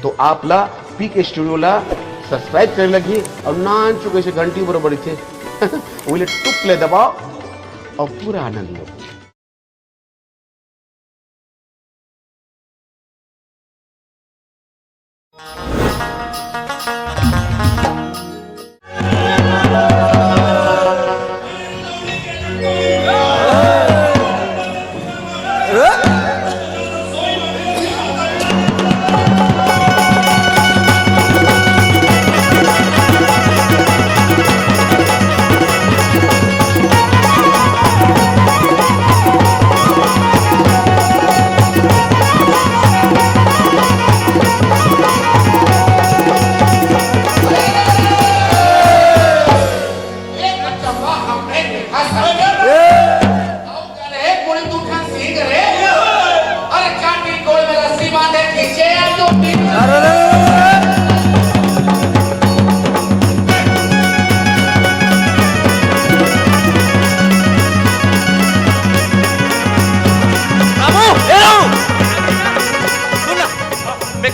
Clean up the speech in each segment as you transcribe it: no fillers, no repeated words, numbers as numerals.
तो आपला पीके स्टुडिओला सबस्क्राईब करायला लगी और नान चुकायचे घंटी बरोबर इथे उले टुकले दबाव और पूरा आनंद लो.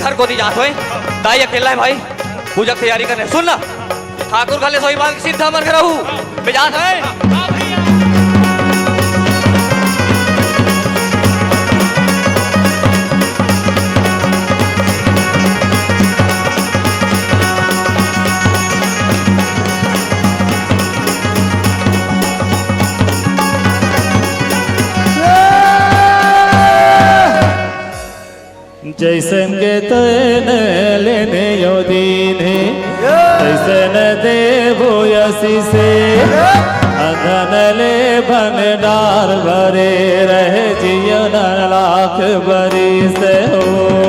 घर को दी जात होए दाई अकेला है भाई पूजा की तैयारी करने सुन ना ठाकुर खाले सोई बाग सीधा मर कर रहूं बेजात है जैसन के तन लेने यो दीने जैसन देवो यसी से अंधन ले भंडार भरे रहे जीवन लाख बरी से हो